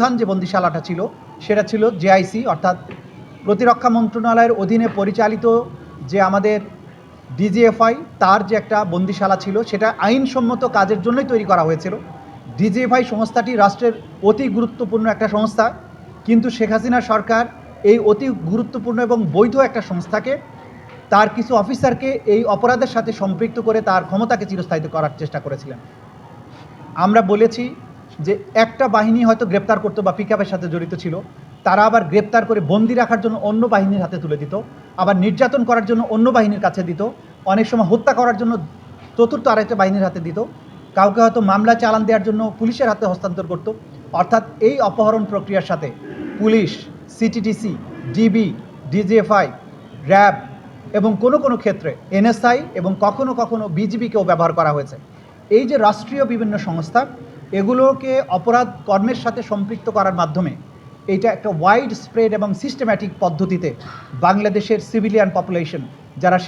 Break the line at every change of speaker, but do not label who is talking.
প্রধান যে বন্দিশালাটা ছিল সেটা ছিল জেআইসি, অর্থাৎ প্রতিরক্ষা মন্ত্রণালয়ের অধীনে পরিচালিত যে আমাদের ডিজিএফআই, তার যে একটা বন্দিশালা ছিল, সেটা আইনসম্মত কাজের জন্যই তৈরি করা হয়েছিল। ডিজিএফআই সংস্থাটি রাষ্ট্রের অতি গুরুত্বপূর্ণ একটা সংস্থা, কিন্তু শেখ হাসিনা সরকার এই অতি গুরুত্বপূর্ণ এবং বৈধ একটা সংস্থাকে, তার কিছু অফিসারকে এই অপরাধের সাথে সম্পৃক্ত করে তার ক্ষমতাকে চিরস্থায়িত করার চেষ্টা করেছিলেন। আমরা বলেছি যে একটা বাহিনী হয়তো গ্রেপ্তার করতো বা পিকআপের সাথে জড়িত ছিল, তারা আবার গ্রেপ্তার করে বন্দি রাখার জন্য অন্য বাহিনীর হাতে তুলে দিত, আবার নির্যাতন করার জন্য অন্য বাহিনীর কাছে দিত, অনেক সময় হত্যা করার জন্য চতুর্থ আরেকটা বাহিনীর হাতে দিত, কাউকে হয়তো মামলা চালান দেওয়ার জন্য পুলিশের হাতে হস্তান্তর করত। অর্থাৎ এই অপহরণ প্রক্রিয়ার সাথে police, CTTC, DB, DGFI, RAB এবং কোনো কোনো ক্ষেত্রে এনএসআই এবং কখনো কখনো বিজিবিকেও ব্যবহার করা হয়েছে। এই যে রাষ্ট্রীয় বিভিন্ন সংস্থা, এগুলোকে অপরাধ কর্মের সাথে সম্পৃক্ত করার মাধ্যমে এটা একটা ওয়াইড স্প্রেড এবং সিস্টেম্যাটিক পদ্ধতিতে বাংলাদেশের সিভিলিয়ান পপুলেশন, যারা